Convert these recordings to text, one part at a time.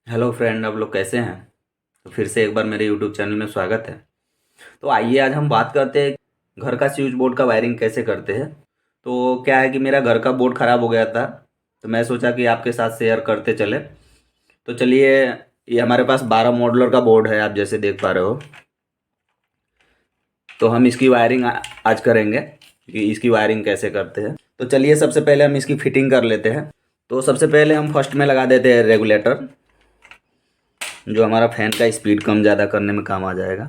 Hello friend, आप लोग कैसे हैं। तो फिर से एक बार मेरे यूट्यूब चैनल में स्वागत है। तो आइए आज हम बात करते हैं घर का स्विच बोर्ड का वायरिंग कैसे करते हैं। तो क्या है कि मेरा घर का बोर्ड ख़राब हो गया था, तो मैं सोचा कि आपके साथ शेयर करते चले। तो चलिए, ये हमारे पास 12 मॉडलर का बोर्ड है, आप जैसे देख पा रहे हो। तो हम इसकी वायरिंग आज करेंगे कि इसकी वायरिंग कैसे करते हैं। तो चलिए, सबसे पहले हम इसकी फिटिंग कर लेते हैं। तो सबसे पहले हम फर्स्ट में लगा देते हैं रेगुलेटर, जो हमारा फैन का स्पीड कम ज़्यादा करने में काम आ जाएगा।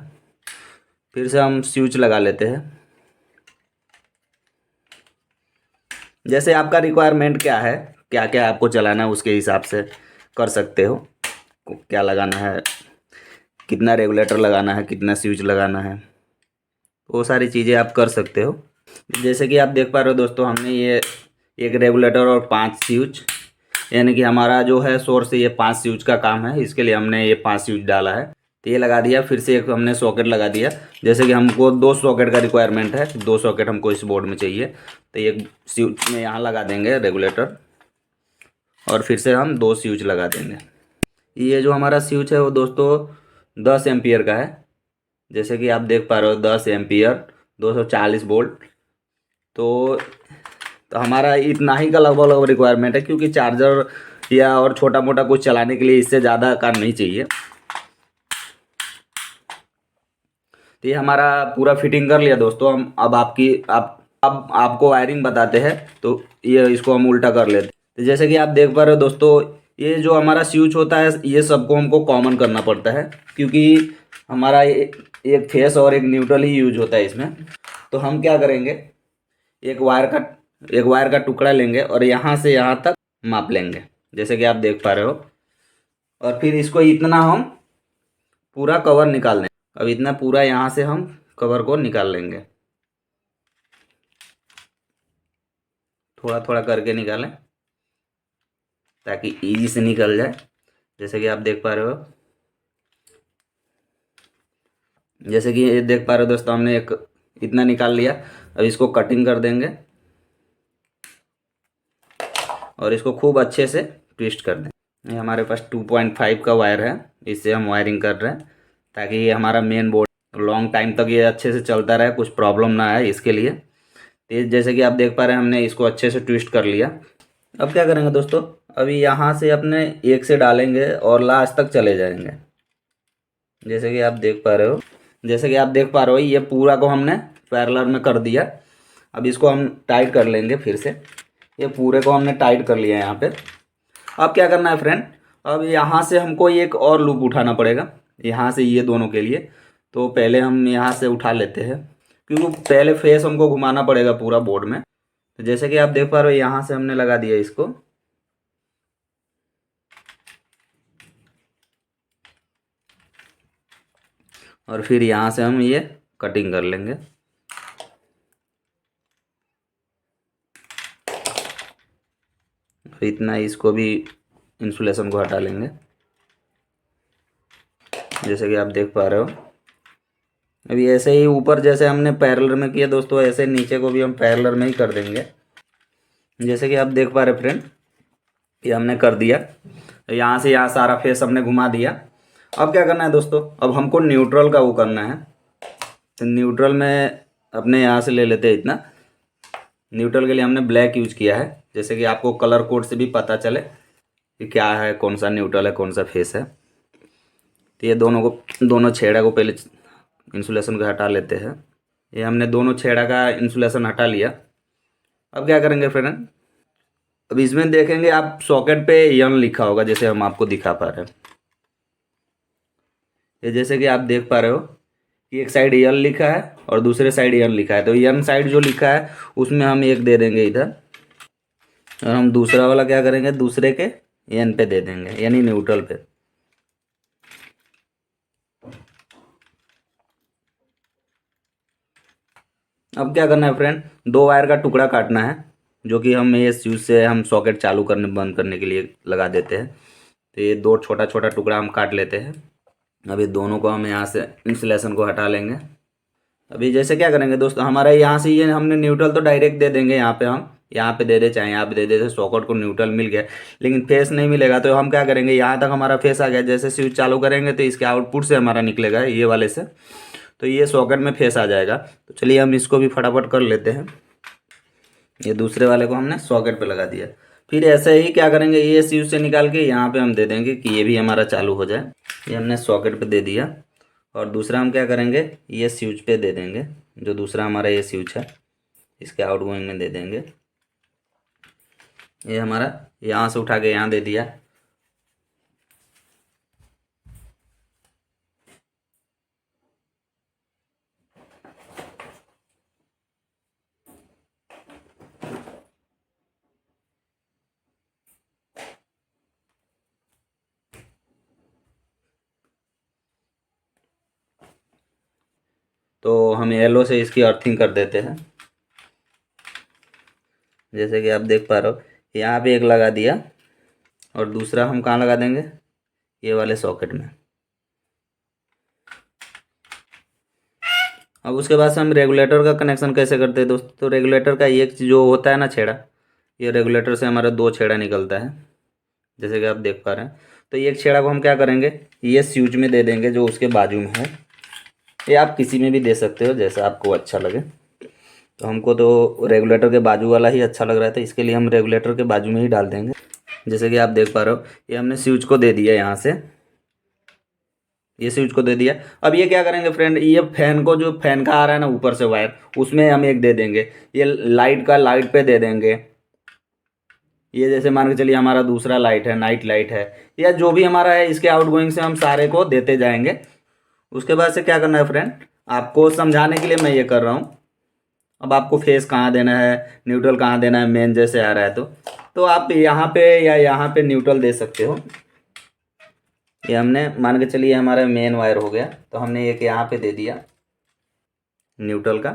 फिर से हम स्विच लगा लेते हैं। जैसे आपका रिक्वायरमेंट क्या है, क्या क्या आपको चलाना है, उसके हिसाब से कर सकते हो। क्या लगाना है, कितना रेगुलेटर लगाना है, कितना स्विच लगाना है, वो सारी चीज़ें आप कर सकते हो। जैसे कि आप देख पा रहे हो दोस्तों, हमने ये एक रेगुलेटर और 5 स्विच, यानी कि हमारा जो है सोर्स, ये 5 स्विच का काम है, इसके लिए हमने ये 5 स्विच डाला है। तो ये लगा दिया। फिर से एक हमने सॉकेट लगा दिया। जैसे कि हमको 2 सॉकेट का रिक्वायरमेंट है, 2 सॉकेट हमको इस बोर्ड में चाहिए। तो एक स्विच में यहाँ लगा देंगे रेगुलेटर, और फिर से हम 2 स्विच लगा देंगे। ये जो हमारा स्विच है वो दोस्तों 10 एम्पियर का है। जैसे कि आप देख पा रहे हो, 10 एम्पियर, 240 वोल्ट। तो हमारा इतना ही का लगभग लगभग रिक्वायरमेंट है, क्योंकि चार्जर या और छोटा मोटा कुछ चलाने के लिए इससे ज़्यादा का नहीं चाहिए। तो ये हमारा पूरा फिटिंग कर लिया दोस्तों। हम अब आपकी अब आपको वायरिंग बताते हैं। तो ये इसको हम उल्टा कर लेते हैं। तो जैसे कि आप देख पा रहे हो दोस्तों, ये जो हमारा स्विच होता है, ये सबको हमको कॉमन करना पड़ता है, क्योंकि हमारा एक फेस और एक न्यूट्रल ही यूज होता है इसमें। तो हम क्या करेंगे, एक वायर का एक वायर का टुकड़ा लेंगे और यहाँ से यहाँ तक माप लेंगे, जैसे कि आप देख पा रहे हो। और फिर इसको इतना हम पूरा कवर निकाल देंगे। अब इतना पूरा यहाँ से हम कवर को निकाल लेंगे, थोड़ा थोड़ा करके निकालें ताकि इजी से निकल जाए। जैसे कि आप देख पा रहे हो, जैसे कि ये देख पा रहे हो दोस्तों, हमने एक इतना निकाल लिया। अब इसको कटिंग कर देंगे और इसको खूब अच्छे से ट्विस्ट कर दें। ये हमारे पास 2.5 का वायर है, इससे हम वायरिंग कर रहे हैं ताकि ये हमारा मेन बोर्ड लॉन्ग टाइम तक ये अच्छे से चलता रहे, कुछ प्रॉब्लम ना आए इसके लिए। तो जैसे कि आप देख पा रहे हैं, हमने इसको अच्छे से ट्विस्ट कर लिया। अब क्या करेंगे दोस्तों, अभी यहाँ से अपने एक से डालेंगे और लास्ट तक चले जाएंगे। जैसे कि आप देख पा रहे हो, ये पूरा को हमने पैरेलल में कर दिया। अब इसको हम टाइट कर लेंगे फिर से। ये पूरे को हमने टाइट कर लिया है यहाँ पे। अब क्या करना है फ्रेंड, अब यहाँ से हमको एक और लूप उठाना पड़ेगा, यहाँ से ये दोनों के लिए। तो पहले हम यहाँ से उठा लेते हैं, क्योंकि पहले फेस हमको घुमाना पड़ेगा पूरा बोर्ड में। तो जैसे कि आप देख पा रहे हो, यहाँ से हमने लगा दिया इसको। और फिर यहाँ से हम ये कटिंग कर लेंगे। फिर इतना इसको भी इंसुलेशन को हटा लेंगे, जैसे कि आप देख पा रहे हो। अभी ऐसे ही ऊपर जैसे हमने पैरेलल में किया दोस्तों, ऐसे नीचे को भी हम पैरेलल में ही कर देंगे। जैसे कि आप देख पा रहे फ्रेंड, ये हमने कर दिया। यहाँ से यहाँ सारा फेस हमने घुमा दिया। अब क्या करना है दोस्तों, अब हमको न्यूट्रल का वो करना है। तो न्यूट्रल में अपने यहाँ से ले लेते हैं इतना। न्यूट्रल के लिए हमने ब्लैक यूज किया है, जैसे कि आपको कलर कोड से भी पता चले कि क्या है, कौन सा न्यूट्रल है, कौन सा फेस है। तो ये दोनों छेड़ा को पहले इंसुलेशन को हटा लेते हैं। ये हमने दोनों छेड़ा का इंसुलेशन हटा लिया। अब क्या करेंगे फ्रेंड, अब इसमें देखेंगे आप सॉकेट पे यन लिखा होगा, जैसे हम आपको दिखा पा रहे हैं। ये जैसे कि आप देख पा रहे हो कि एक साइड यन लिखा है और दूसरे साइड यन लिखा है। तो यन साइड जो लिखा है उसमें हम एक दे देंगे इधर, और हम दूसरा वाला क्या करेंगे, दूसरे के एन पे दे देंगे, यानी न्यूट्रल पे। अब क्या करना है फ्रेंड, 2 वायर का टुकड़ा काटना है, जो कि हम ये स्विच से हम सॉकेट चालू करने बंद करने के लिए लगा देते हैं। तो ये 2 छोटा छोटा टुकड़ा हम काट लेते हैं। अभी दोनों को हम यहाँ से इंसुलेशन को हटा लेंगे। अभी जैसे क्या करेंगे दोस्तों, हमारा यहाँ से ये हमने न्यूट्रल तो डायरेक्ट दे देंगे यहाँ पे हम, यहाँ पे दे दे चाहे यहाँ पे दे दे, सॉकेट को न्यूट्रल मिल गया, लेकिन फेस नहीं मिलेगा तो हम क्या करेंगे, यहाँ तक हमारा फेस आ गया, जैसे स्विच चालू करेंगे तो इसके आउटपुट से हमारा निकलेगा ये वाले से, तो ये सॉकेट में फेस आ जाएगा। तो चलिए हम इसको भी फटाफट कर लेते हैं। ये दूसरे वाले को हमने सॉकेट पे लगा दिया। फिर ऐसे ही क्या करेंगे, ये स्विच से निकाल के यहाँ पे हम दे देंगे कि ये भी हमारा चालू हो जाए। ये हमने सॉकेट पे दे दिया। और दूसरा हम क्या करेंगे, ये स्विच पे दे देंगे, जो दूसरा हमारा ये स्विच है इसके आउटगोइंग में दे देंगे। ये हमारा यहाँ से उठा के यहाँ दे दिया। तो हम येलो से इसकी अर्थिंग कर देते हैं। जैसे कि आप देख पा रहे हो, यहाँ पे एक लगा दिया और दूसरा हम कहाँ लगा देंगे, ये वाले सॉकेट में। अब उसके बाद से हम रेगुलेटर का कनेक्शन कैसे करते हैं दोस्तों, तो रेगुलेटर का एक जो होता है ना छेड़ा, ये रेगुलेटर से हमारा 2 छेड़ा निकलता है, जैसे कि आप देख पा रहे हैं। तो एक छेड़ा को हम क्या करेंगे, ये स्विच में दे देंगे जो उसके बाजू में है। ये आप किसी में भी दे सकते हो जैसा आपको अच्छा लगे। तो हमको तो रेगुलेटर के बाजू वाला ही अच्छा लग रहा था, इसके लिए हम रेगुलेटर के बाजू में ही डाल देंगे। जैसे कि आप देख पा रहे हो, ये हमने स्विच को दे दिया यहाँ से, ये स्विच को दे दिया। अब ये क्या करेंगे फ्रेंड, ये फैन को, जो फैन का आ रहा है ना ऊपर से वायर, उसमें हम एक दे देंगे। ये लाइट का लाइट पे दे देंगे। ये जैसे मान के चलिए हमारा दूसरा लाइट है, नाइट लाइट है, या जो भी हमारा है, इसके आउटगोइंग से हम सारे को देते जाएंगे। उसके बाद से क्या करना है फ्रेंड, आपको समझाने के लिए मैं ये कर रहा हूँ। अब आपको फेस कहाँ देना है, न्यूट्रल कहाँ देना है, मेन जैसे आ रहा है तो आप यहाँ पे या यहाँ पे न्यूट्रल दे सकते हो। ये हमने मान के चलिए हमारा मेन वायर हो गया, तो हमने एक यहाँ पे दे दिया न्यूट्रल का।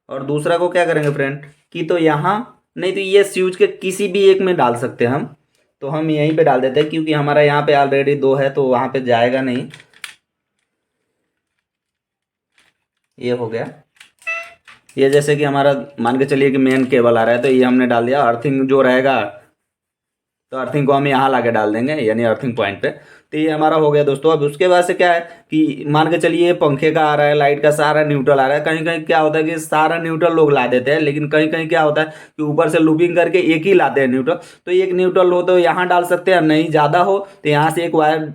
और दूसरा को क्या करेंगे फ्रेंड, कि तो यहाँ नहीं तो ये स्विच के किसी भी एक में डाल सकते हैं हम, तो हम यहीं पे डाल देते हैं, क्योंकि हमारा यहाँ पे ऑलरेडी 2 है तो वहाँ पे जाएगा नहीं। ये हो गया। ये जैसे कि हमारा मान के चलिए कि मेन केबल आ रहा है, तो ये हमने डाल दिया। अर्थिंग जो रहेगा तो अर्थिंग को हम यहाँ ला के डाल देंगे, यानी अर्थिंग पॉइंट पे। तो ये हमारा हो गया दोस्तों। अब उसके बाद से क्या है कि मान के चलिए पंखे का आ रहा है, लाइट का सारा न्यूट्रल आ रहा है। कहीं कहीं क्या होता है कि सारा न्यूट्रल लोग ला देते हैं, लेकिन कहीं कहीं क्या होता है कि ऊपर से लूपिंग करके एक ही लाते हैं न्यूट्रल। तो एक न्यूट्रल हो तो यहाँ डाल सकते हैं, नहीं ज़्यादा हो तो यहाँ से एक वायर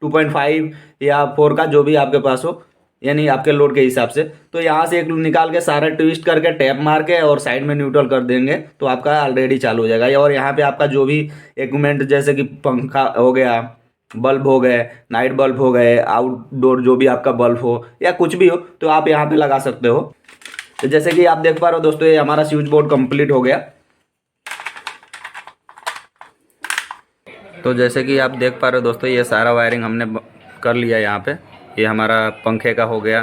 2.5 या 4 का जो भी आपके पास हो, यानी आपके लोड के हिसाब से, तो यहाँ से एक निकाल के सारा ट्विस्ट करके टैप मार के और साइड में न्यूट्रल कर देंगे तो आपका ऑलरेडी चालू हो जाएगा। और यहाँ पे आपका जो भी इक्विपमेंट, जैसे कि पंखा हो गया, बल्ब हो गए, नाइट बल्ब हो गए, आउटडोर जो भी आपका बल्ब हो या कुछ भी हो, तो आप यहाँ पे लगा सकते हो। तो जैसे कि आप देख पा रहे हो दोस्तों, ये हमारा स्विच बोर्ड कंप्लीट हो गया। तो जैसे कि आप देख पा रहे हो दोस्तों, ये सारा वायरिंग हमने कर लिया यहाँ पे। ये हमारा पंखे का हो गया,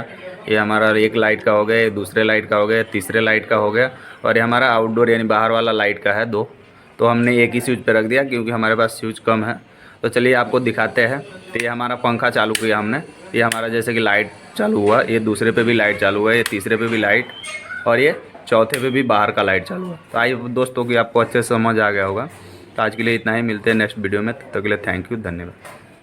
ये हमारा एक लाइट का हो गया, ये दूसरे लाइट का हो गया, तीसरे लाइट का हो गया, और ये हमारा आउटडोर यानी बाहर वाला लाइट का है 2। तो हमने एक ही स्विच पे रख दिया क्योंकि हमारे पास स्विच कम है। तो चलिए आपको दिखाते हैं। तो ये हमारा पंखा चालू किया हमने, ये हमारा जैसे कि लाइट चालू हुआ, ये दूसरे पे भी लाइट चालू हुआ, ये तीसरे पे भी लाइट, और ये चौथे पे भी बाहर का लाइट चालू हुआ। तो आई दोस्तों कि आपको अच्छे से समझ आ गया होगा। तो आज के लिए इतना ही, मिलते हैं नेक्स्ट वीडियो में। तब तक के लिए थैंक यू, धन्यवाद।